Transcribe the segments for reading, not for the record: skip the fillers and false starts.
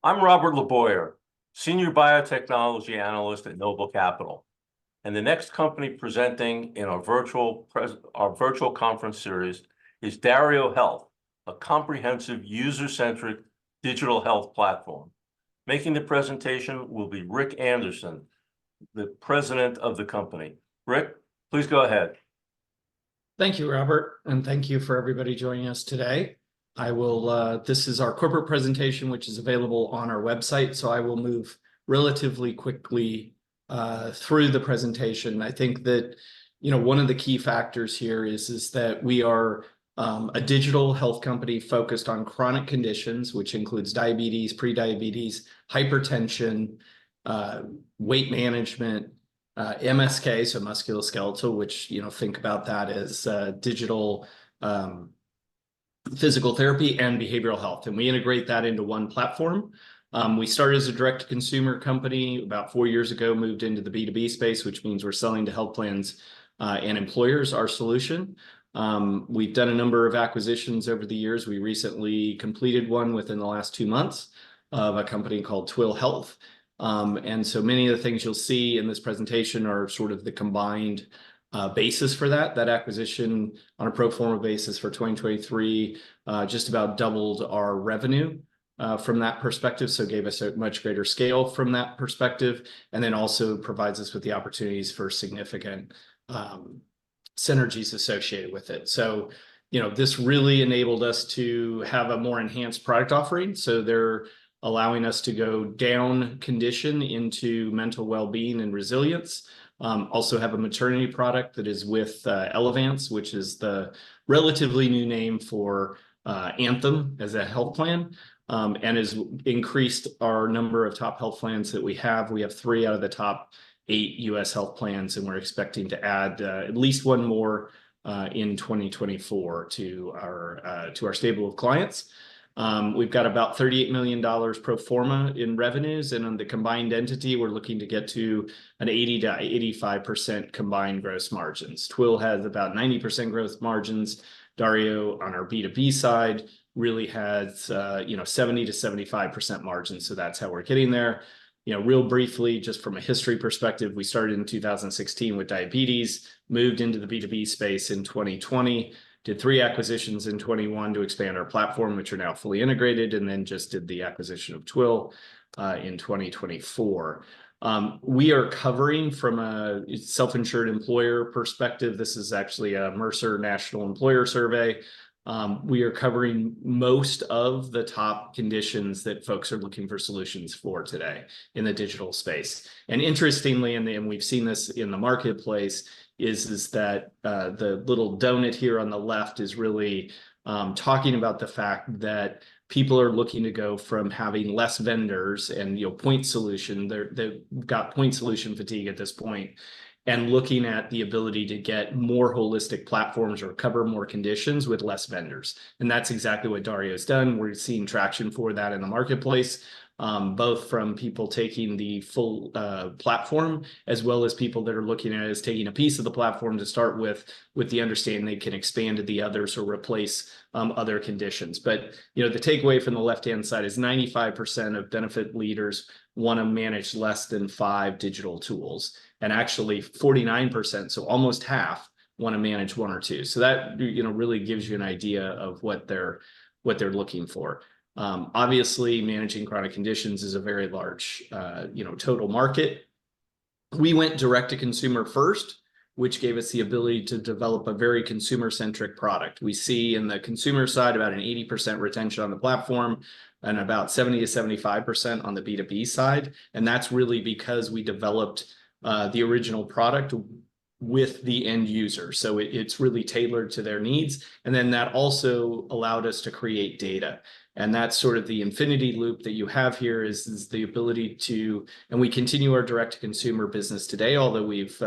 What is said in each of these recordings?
I'm Robert LeBoyer, Senior Biotechnology Analyst at Noble Capital. And the next company presenting in our virtual conference series is DarioHealth, a comprehensive user-centric digital health platform. Making the presentation will be Rick Anderson, the president of the company. Rick, please go ahead. Thank you, Robert, and thank you for everybody joining us today. This is our corporate presentation, which is available on our website, so I will move relatively quickly through the presentation. I think that, one of the key factors here is that we are a digital health company focused on chronic conditions, which includes diabetes, prediabetes, hypertension, weight management, MSK, so musculoskeletal, which, think about that as digital physical therapy and behavioral health. And we integrate that into one platform. We started as a direct-to-consumer company about 4 years ago, moved into the B2B space, which means we're selling to health plans and employers our solution. We've done a number of acquisitions over the years. We recently completed one within the last 2 months of a company called Twill Health. And so many of the things you'll see in this presentation are sort of the combined basis for that acquisition on a pro forma basis for 2023, just about doubled our revenue from that perspective. So gave us a much greater scale from that perspective, and then also provides us with the opportunities for significant synergies associated with it. So, this really enabled us to have a more enhanced product offering. So they're allowing us to go down condition into mental well-being and resilience. Also have a maternity product that is with Elevance, which is the relatively new name for Anthem as a health plan, and has increased our number of top health plans that we have. We have 3 out of the top 8 U.S. health plans, and we're expecting to add at least one more in 2024 to our stable of clients. We've got about $38 million pro forma in revenues, and on the combined entity, we're looking to get to an 80 to 85% combined gross margins. Twill has about 90% gross margins. Dario, on our B2B side, really has 70 to 75% margins, so that's how we're getting there. Real briefly, just from a history perspective, we started in 2016 with diabetes, moved into the B2B space in 2020, did 3 acquisitions in 21 to expand our platform, which are now fully integrated, and then just did the acquisition of Twill in 2024. We are covering from a self-insured employer perspective. This is actually a Mercer National Employer Survey. We are covering most of the top conditions that folks are looking for solutions for today in the digital space. And interestingly, and we've seen this in the marketplace, is that the little donut here on the left is really talking about the fact that people are looking to go from having less vendors and point solution. They've got point solution fatigue at this point, and looking at the ability to get more holistic platforms or cover more conditions with less vendors. And that's exactly what Dario's done. We're seeing traction for that in the marketplace, both from people taking the full platform, as well as people that are looking at it as taking a piece of the platform to start with the understanding they can expand to the others or replace other conditions. But the takeaway from the left-hand side is 95% of benefit leaders want to manage less than 5 digital tools, and actually 49%, so almost half, want to manage 1 or 2. So that really gives you an idea of what they're looking for. Obviously, managing chronic conditions is a very large, total market. We went direct to consumer first, which gave us the ability to develop a very consumer-centric product. We see in the consumer side about an 80% retention on the platform and about 70 to 75% on the B2B side. And that's really because we developed the original product with the end user. So it's really tailored to their needs. And then that also allowed us to create data. And that's sort of the infinity loop that you have here is the ability to, and we continue our direct-to-consumer business today, although we've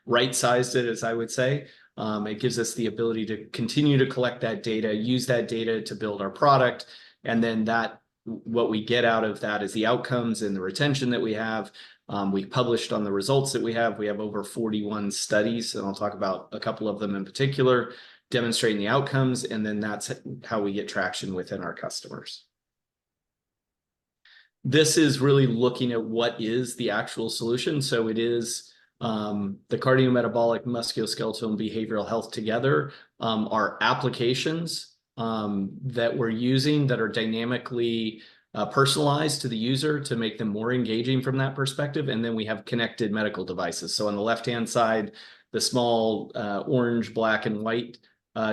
right-sized it, as I would say. It gives us the ability to continue to collect that data, use that data to build our product, and then what we get out of that is the outcomes and the retention that we have. We published on the results that we have. We have over 41 studies, and I'll talk about a couple of them in particular, demonstrating the outcomes, and then that's how we get traction within our customers. This is really looking at what is the actual solution. So it is the cardiometabolic, musculoskeletal, and behavioral health together are applications that we're using that are dynamically personalized to the user to make them more engaging from that perspective. And then we have connected medical devices. So on the left-hand side, the small orange, black, and white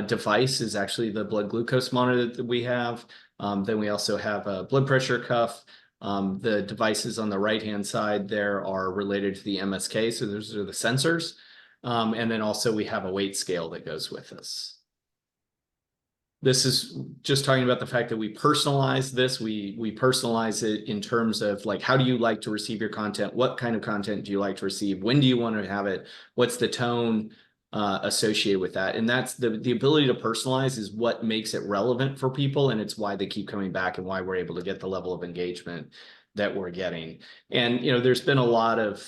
device is actually the blood glucose monitor that we have. Then we also have a blood pressure cuff. The devices on the right-hand side there are related to the MSK, so those are the sensors. And then also we have a weight scale that goes with this. This is just talking about the fact that we personalize this. We personalize it in terms of like, how do you like to receive your content? What kind of content do you like to receive? When do you want to have it? What's the tone associated with that? And that's the ability to personalize is what makes it relevant for people. And it's why they keep coming back and why we're able to get the level of engagement that we're getting. And, you know, there's been a lot of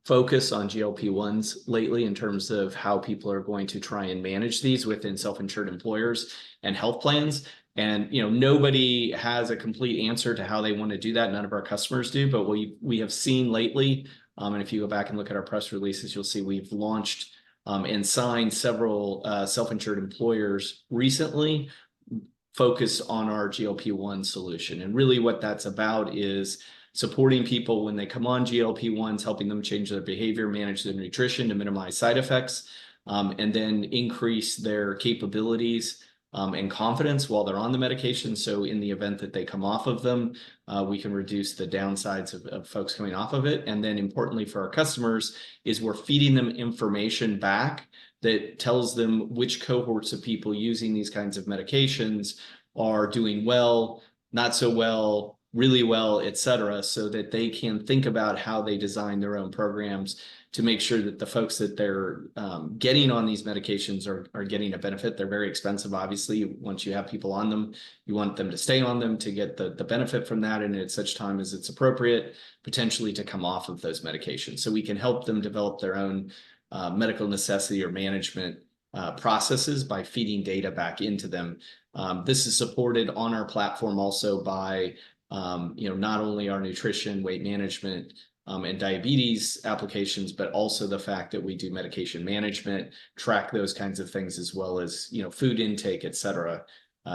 focus on GLP-1s lately in terms of how people are going to try and manage these within self-insured employers and health plans. And, you know, nobody has a complete answer to how they want to do that. None of our customers do, but we have seen lately, and if you go back and look at our press releases, you'll see we've launched and signed several self-insured employers recently focus on our GLP-1 solution. And really what that's about is supporting people when they come on GLP-1s, helping them change their behavior, manage their nutrition to minimize side effects, and then increase their capabilities and confidence while they're on the medication. So in the event that they come off of them, we can reduce the downsides of folks coming off of it. And then importantly for our customers is we're feeding them information back that tells them which cohorts of people using these kinds of medications are doing well, not so well, really well, et cetera, so that they can think about how they design their own programs to make sure that the folks that they're getting on these medications are getting a benefit. They're very expensive, obviously. Once you have people on them, you want them to stay on them to get the benefit from that, and at such time as it's appropriate, potentially to come off of those medications. So we can help them develop their own medical necessity or management processes by feeding data back into them. This is supported on our platform also by not only our nutrition, weight management, and diabetes applications, but also the fact that we do medication management, track those kinds of things, as well as food intake, et cetera,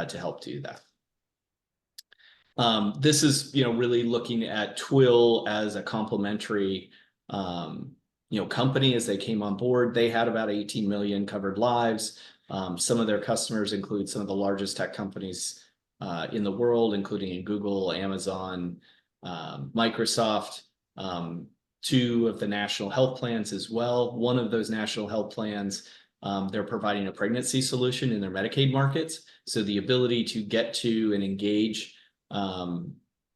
to help do that. This is really looking at Twill as a complementary company. As they came on board, they had about 18 million covered lives. Some of their customers include some of the largest tech companies in the world, including Google, Amazon, Microsoft, two of the national health plans as well. One of those national health plans, they're providing a pregnancy solution in their Medicaid markets. So the ability to get to and engage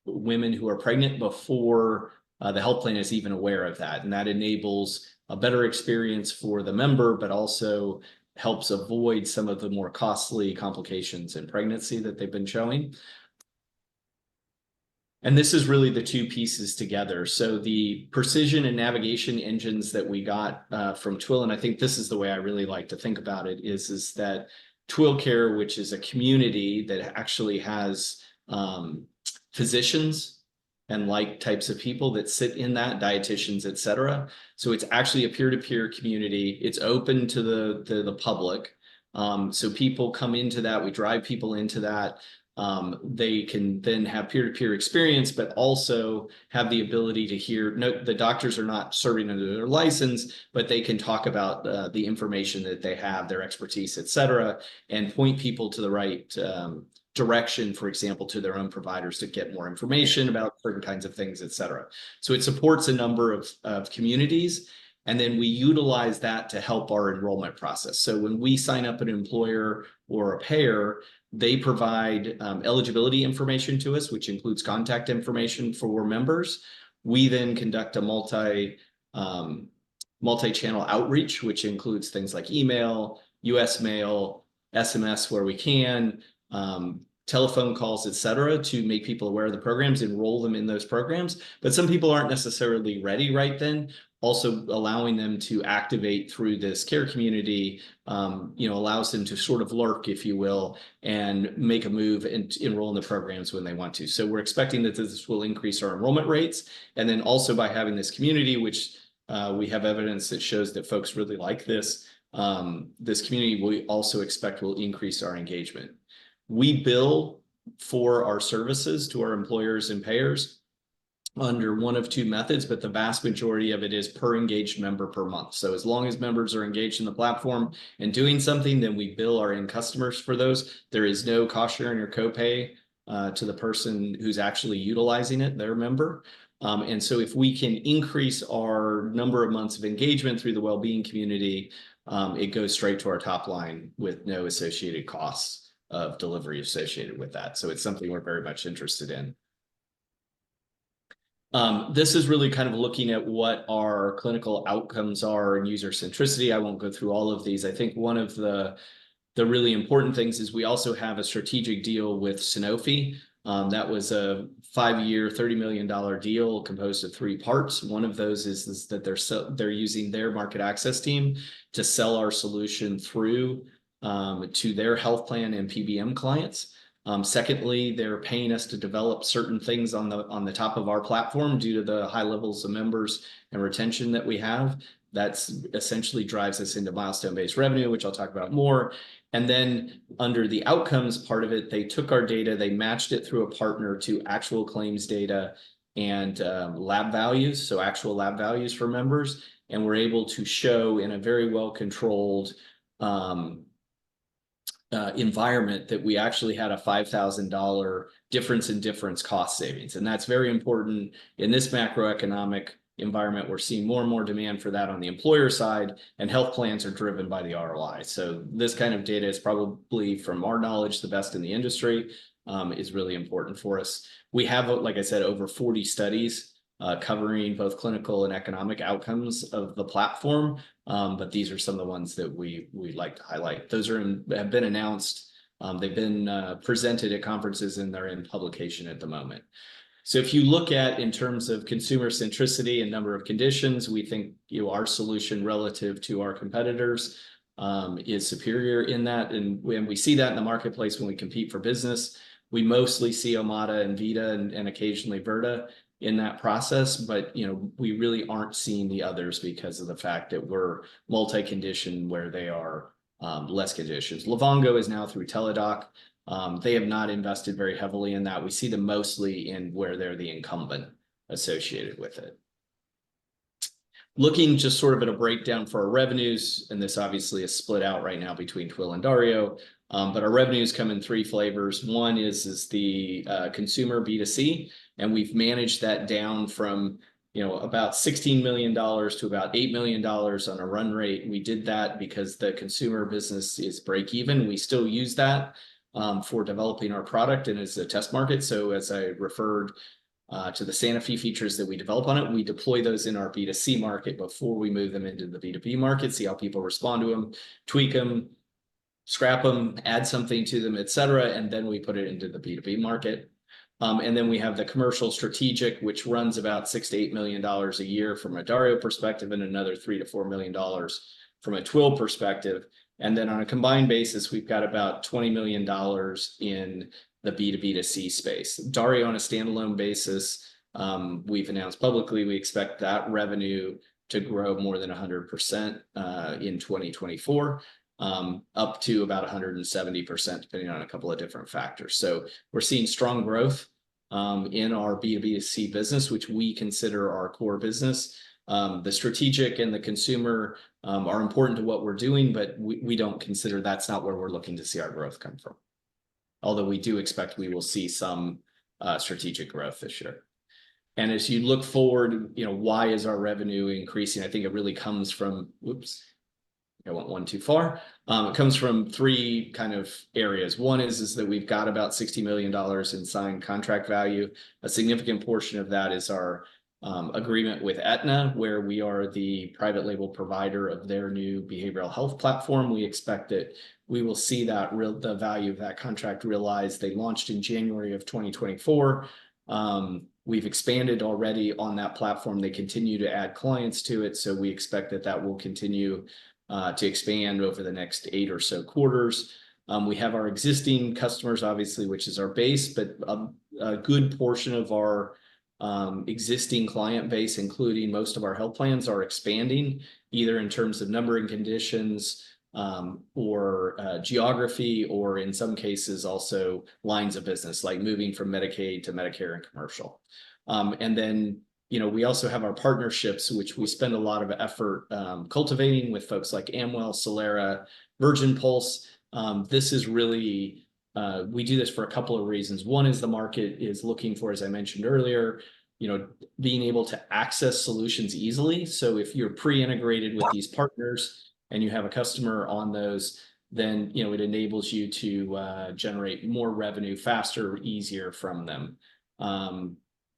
women who are pregnant before the health plan is even aware of that. And that enables a better experience for the member, but also helps avoid some of the more costly complications in pregnancy that they've been showing. And this is really the two pieces together. So the precision and navigation engines that we got from Twill, and I think this is the way I really like to think about it, is that Twill Care, which is a community that actually has physicians and like types of people that sit in that, dietitians, et cetera. So it's actually a peer-to-peer community. It's open to the public. So people come into that, we drive people into that. They can then have peer-to-peer experience, but also have the ability to hear, no, the doctors are not serving under their license, but they can talk about the information that they have, their expertise, et cetera, and point people to the right direction, for example, to their own providers to get more information about certain kinds of things, et cetera. So it supports a number of communities. And then we utilize that to help our enrollment process. So when we sign up an employer or a payer, they provide eligibility information to us, which includes contact information for members. We then conduct a multi-channel outreach, which includes things like email, US mail, SMS where we can, telephone calls, et cetera, to make people aware of the programs, enroll them in those programs. But some people aren't necessarily ready right then. Also allowing them to activate through this care community, allows them to sort of lurk, if you will, and make a move and enroll in the programs when they want to. So we're expecting that this will increase our enrollment rates. And then also by having this community, which we have evidence that shows that folks really like this, this community we also expect will increase our engagement. We bill for our services to our employers and payers under one of two methods, but the vast majority of it is per engaged member per month. So as long as members are engaged in the platform and doing something, then we bill our end customers for those. There is no cost sharing or copay to the person who's actually utilizing it, their member. And so if we can increase our number of months of engagement through the well-being community, it goes straight to our top line with no associated costs of delivery associated with that. So it's something we're very much interested in. This is really kind of looking at what our clinical outcomes are and user centricity. I won't go through all of these. I think one of the really important things is we also have a strategic deal with Sanofi. That was a 5-year, $30 million deal composed of 3 parts. One of those is that they're using their market access team to sell our solution through to their health plan and PBM clients. Secondly, they're paying us to develop certain things on the top of our platform due to the high levels of members and retention that we have. That's essentially drives us into milestone-based revenue, which I'll talk about more. And then under the outcomes part of it, they took our data, they matched it through a partner to actual claims data and lab values, so actual lab values for members, and we're able to show in a very well-controlled environment that we actually had a $5,000 difference cost savings. And that's very important in this macroeconomic environment. We're seeing more and more demand for that on the employer side, and health plans are driven by the ROI. So this kind of data is probably, from our knowledge, the best in the industry, is really important for us. We have, like I said, over 40 studies covering both clinical and economic outcomes of the platform. But these are some of the ones that we'd like to highlight. Those have been announced. They've been presented at conferences, and they're in publication at the moment. So if you look at in terms of consumer centricity and number of conditions, we think our solution relative to our competitors is superior in that. And when we see that in the marketplace, when we compete for business, we mostly see Omada and Vita and occasionally Virta in that process, but we really aren't seeing the others because of the fact that we're multi-condition where they are less conditions. Livongo is now through Teladoc. They have not invested very heavily in that. We see them mostly in where they're the incumbent associated with it. Looking just sort of at a breakdown for our revenues, and this obviously is split out right now between Twill and Dario, but our revenues come in 3 flavors. One is the consumer B2C, and we've managed that down from about $16 million to about $8 million on a run rate. We did that because the consumer business is break even. We still use that for developing our product and as a test market. So as I referred to the Sanofi features that we develop on it, we deploy those in our B2C market before we move them into the B2B market, see how people respond to them, tweak them, scrap them, add something to them, et cetera, and then we put it into the B2B market. And then we have the commercial strategic, which runs about $6 to $8 million a year from a Dario perspective, and another $3 to $4 million from a Twill perspective. And then on a combined basis, we've got about $20 million in the B2B2C space. Dario on a standalone basis, we've announced publicly, we expect that revenue to grow more than 100% in 2024. Up to about 170%, depending on a couple of different factors. So we're seeing strong growth in our B2B2C business, which we consider our core business. The strategic and the consumer are important to what we're doing, but we don't consider that's not where we're looking to see our growth come from. Although we do expect we will see some strategic growth this year. And as you look forward, why is our revenue increasing? I think it really comes from, I went one too far. It comes from 3 kind of areas. One is that we've got about $60 million in signed contract value. A significant portion of that is our agreement with Aetna, where we are the private label provider of their new behavioral health platform. We expect that we will see the value of that contract realized. They launched in January of 2024. We've expanded already on that platform. They continue to add clients to it. So we expect that will continue to expand over the next 8 or so quarters. We have our existing customers, obviously, which is our base, but a good portion of our existing client base, including most of our health plans, are expanding either in terms of number and conditions, or geography, or in some cases also lines of business, like moving from Medicaid to Medicare and commercial. And then, we also have our partnerships, which we spend a lot of effort cultivating with folks like Amwell, Solera, Virgin Pulse. This is really, we do this for a couple of reasons. One is the market is looking for, as I mentioned earlier, being able to access solutions easily. So if you're pre-integrated with these partners and you have a customer on those, then it enables you to generate more revenue faster, easier from them.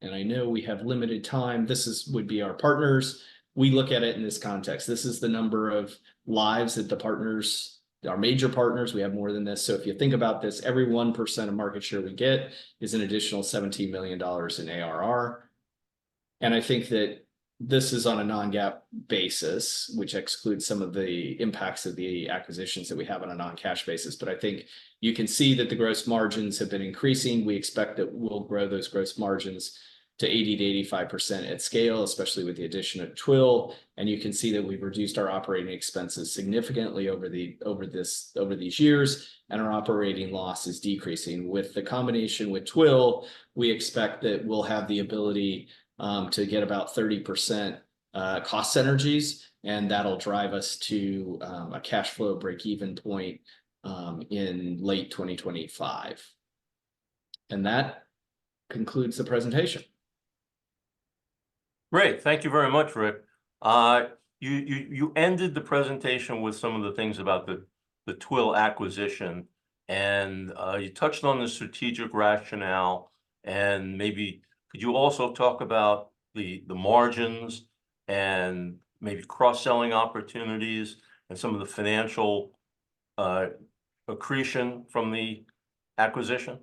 And I know we have limited time. Would be our partners. We look at it in this context. This is the number of lives that the partners, our major partners, we have more than this. So if you think about this, every 1% of market share we get is an additional $17 million in ARR. And I think that this is on a non-GAAP basis, which excludes some of the impacts of the acquisitions that we have on a non-cash basis. But I think you can see that the gross margins have been increasing. We expect that we'll grow those gross margins to 80 to 85% at scale, especially with the addition of Twill. And you can see that we've reduced our operating expenses significantly over these years, and our operating loss is decreasing. With the combination with Twill, we expect that we'll have the ability to get about 30% cost synergies, and that'll drive us to a cash flow break-even point in late 2025. And that concludes the presentation. Great. Thank you very much, Rick. You ended the presentation with some of the things about the Twill acquisition, and you touched on the strategic rationale, and maybe could you also talk about the margins and maybe cross-selling opportunities and some of the financial accretion from the acquisition?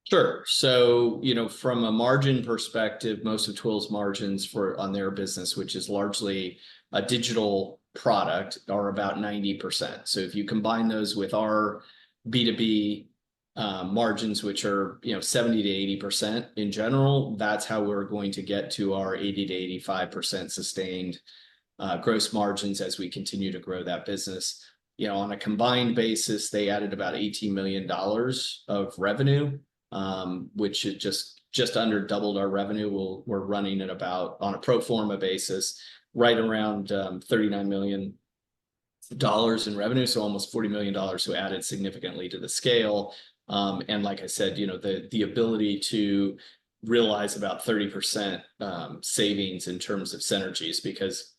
Sure. So, from a margin perspective, most of Twill's margins on their business, which is largely a digital product, are about 90%. So if you combine those with our B2B margins, which are 70 to 80% in general, that's how we're going to get to our 80 to 85% sustained gross margins as we continue to grow that business. On a combined basis, they added about $18 million of revenue, which is just under doubled our revenue. We're running at about, on a pro forma basis, right around $39 million in revenue, so almost $40 million, who added significantly to the scale. And like I said, the ability to realize about 30% savings in terms of synergies, because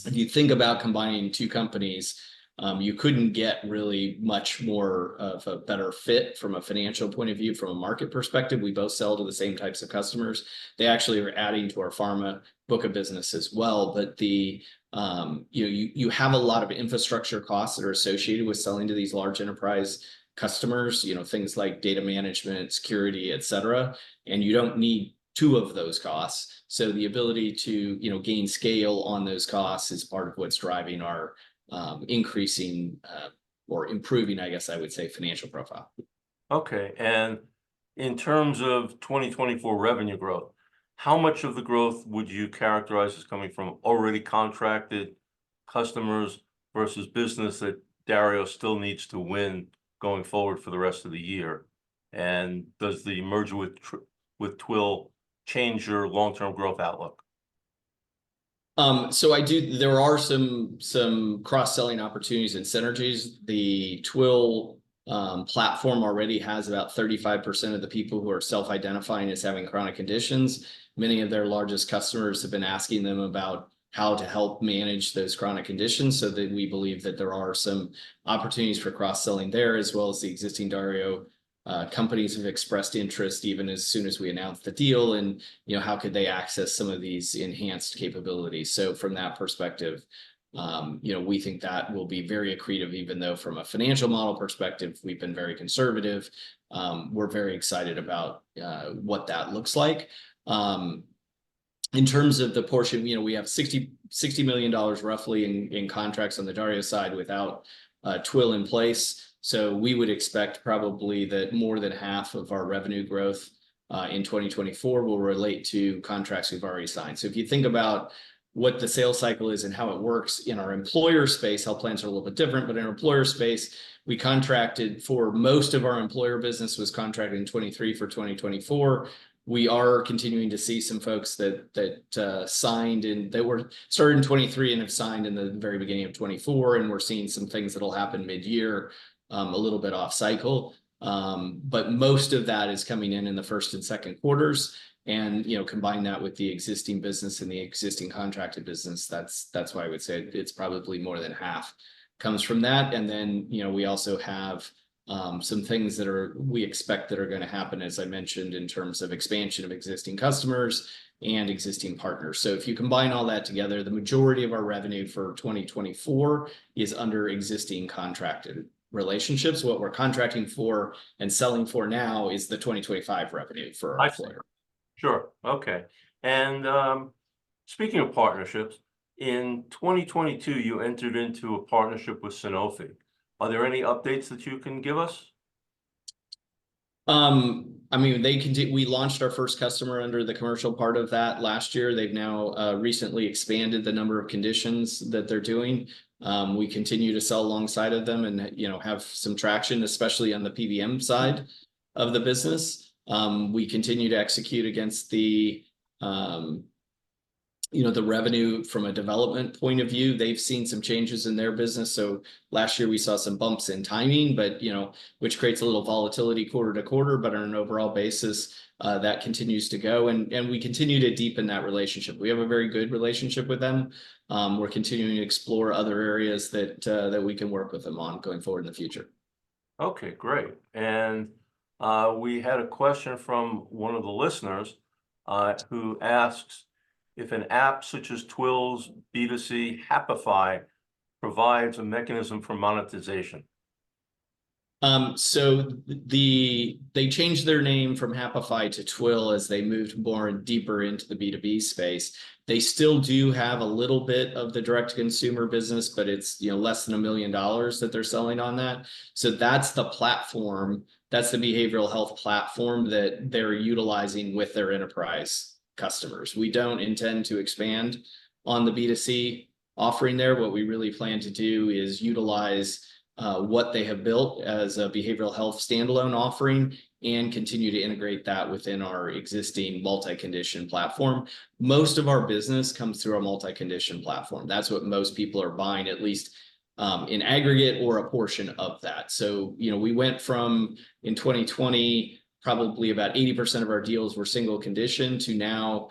if you think about combining two companies, you couldn't get really much more of a better fit from a financial point of view. From a market perspective, we both sell to the same types of customers. They actually are adding to our pharma book of business as well. But you have a lot of infrastructure costs that are associated with selling to these large enterprise customers, things like data management, security, et cetera. And you don't need two of those costs. So the ability to, gain scale on those costs is part of what's driving our increasing or improving, I guess I would say, financial profile. Okay. And in terms of 2024 revenue growth, how much of the growth would you characterize as coming from already contracted customers versus business that Dario still needs to win going forward for the rest of the year? And does the merger with Twill change your long-term growth outlook? So there are some cross-selling opportunities and synergies. The Twill platform already has about 35% of the people who are self-identifying as having chronic conditions. Many of their largest customers have been asking them about how to help manage those chronic conditions, so that we believe that there are some opportunities for cross-selling there, as well as the existing Dario companies have expressed interest even as soon as we announced the deal, and how could they access some of these enhanced capabilities. So from that perspective, We think that will be very accretive, even though from a financial model perspective, we've been very conservative. We're very excited about what that looks like. In terms of the portion, we have $60 million roughly in contracts on the Dario side without Twill in place. So we would expect probably that more than half of our revenue growth in 2024 will relate to contracts we've already signed. So if you think about what the sales cycle is and how it works in our employer space, health plans are a little bit different, but in our employer space, we contracted for most of our employer business was contracted in 23 for 2024. We are continuing to see some folks that signed and that were started in 23 and have signed in the very beginning of 24. And we're seeing some things that'll happen mid-year, a little bit off cycle. But most of that is coming in the first and second quarters. And, combine that with the existing business and the existing contracted business, that's why I would say it's probably more than half comes from that. And then, we also have some things that we expect that are going to happen, as I mentioned, in terms of expansion of existing customers and existing partners. So if you combine all that together, the majority of our revenue for 2024 is under existing contracted relationships. What we're contracting for and selling for now is the 2025 revenue for our employer. Sure. Okay. And speaking of partnerships, in 2022, you entered into a partnership with Sanofi. Are there any updates that you can give us? We launched our first customer under the commercial part of that last year. They've now recently expanded the number of conditions that they're doing. We continue to sell alongside of them and, have some traction, especially on the PBM side of the business. We continue to execute against the revenue from a development point of view. They've seen some changes in their business. So last year we saw some bumps in timing, but, which creates a little volatility quarter to quarter, but on an overall basis, that continues to go. And we continue to deepen that relationship. We have a very good relationship with them. We're continuing to explore other areas that we can work with them on going forward in the future. Okay, great. And we had a question from one of the listeners who asks if an app such as Twill's B2C Happify provides a mechanism for monetization. So they changed their name from Happify to Twill as they moved more and deeper into the B2B space. They still do have a little bit of the direct consumer business, but it's less than $1 million that they're selling on that. So that's the platform. That's the behavioral health platform that they're utilizing with their enterprise customers. We don't intend to expand on the B2C offering there. What we really plan to do is utilize what they have built as a behavioral health standalone offering and continue to integrate that within our existing multi-condition platform. Most of our business comes through our multi-condition platform. That's what most people are buying, at least in aggregate or a portion of that. So, we went from in 2020, probably about 80% of our deals were single condition to now,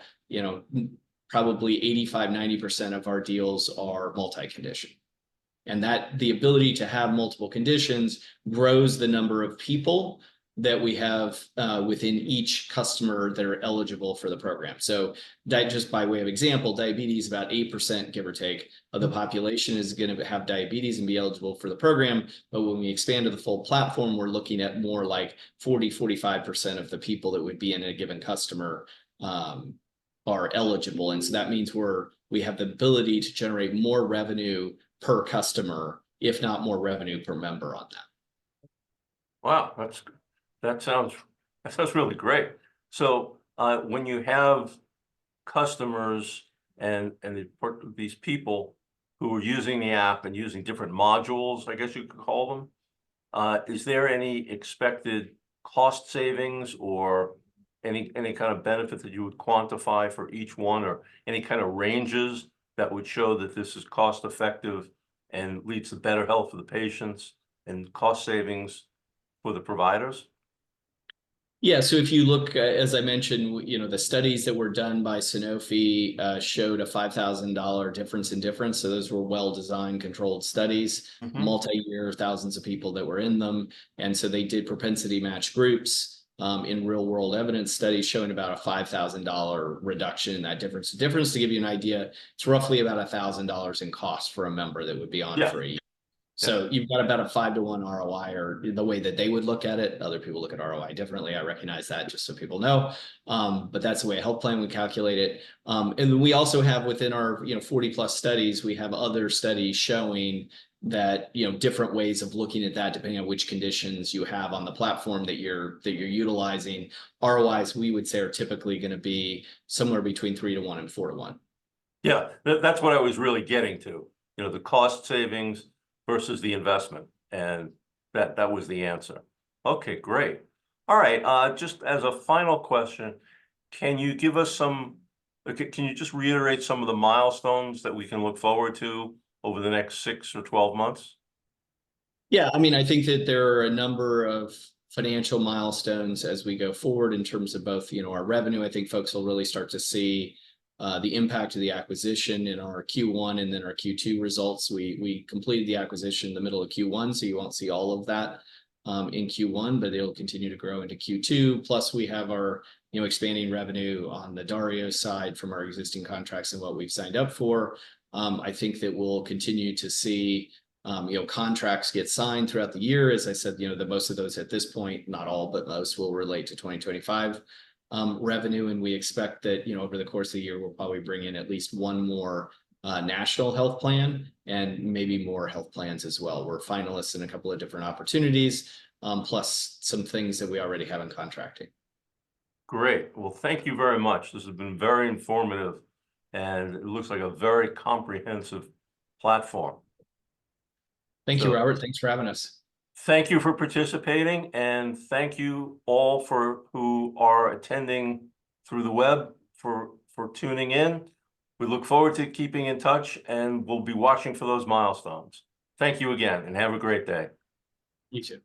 probably 85-90% of our deals are multi-condition. And that the ability to have multiple conditions grows the number of people that we have within each customer that are eligible for the program. So just by way of example, diabetes, about 8%, give or take, of the population is going to have diabetes and be eligible for the program. But when we expand to the full platform, we're looking at more like 40-45% of the people that would be in a given customer are eligible. And so that means we have the ability to generate more revenue per customer, if not more revenue per member on that. Wow, that sounds really great. So when you have customers and these people who are using the app and using different modules, I guess you could call them, is there any expected cost savings or any kind of benefit that you would quantify for each one, or any kind of ranges that would show that this is cost effective and leads to better health for the patients and cost savings for the providers? Yeah, so if you look, as I mentioned, the studies that were done by Sanofi showed a $5,000 difference. So those were well-designed, controlled studies, multi-year, thousands of people that were in them. And so they did propensity match groups in real world evidence studies showing about a $5,000 reduction in that difference. The difference, to give you an idea, it's roughly about $1,000 in cost for a member that would be on for a year. So you've got about a 5-to-1 ROI, or the way that they would look at it. Other people look at ROI differently. I recognize that, just so people know. But that's the way a health plan would calculate it. And then we also have within our 40 plus studies, we have other studies showing that different ways of looking at that, depending on which conditions you have on the platform that you're utilizing. ROIs, we would say, are typically going to be somewhere between 3-to-1 and 4-to-1. Yeah, that's what I was really getting to. The cost savings versus the investment, and that was the answer. Okay, great. All right, just as a final question, can you give us can you just reiterate some of the milestones that we can look forward to over the next 6 or 12 months? Yeah, I mean, I think that there are a number of financial milestones as we go forward in terms of both, our revenue. I think folks will really start to see the impact of the acquisition in our Q1 and then our Q2 results. We completed the acquisition in the middle of Q1, so you won't see all of that in Q1, but it'll continue to grow into Q2. Plus, we have our expanding revenue on the Dario side from our existing contracts and what we've signed up for. I think that we'll continue to see contracts get signed throughout the year. As I said, the most of those at this point, not all, but most, will relate to 2025 revenue. And we expect that, over the course of the year, we'll probably bring in at least one more national health plan and maybe more health plans as well. We're finalists in a couple of different opportunities, plus some things that we already have in contracting. Great. Well, thank you very much. This has been very informative, and it looks like a very comprehensive platform. Thank you, Robert. Thanks for having us. Thank you for participating, and thank you all who are attending through the web for tuning in. We look forward to keeping in touch, and we'll be watching for those milestones. Thank you again, and have a great day. You too.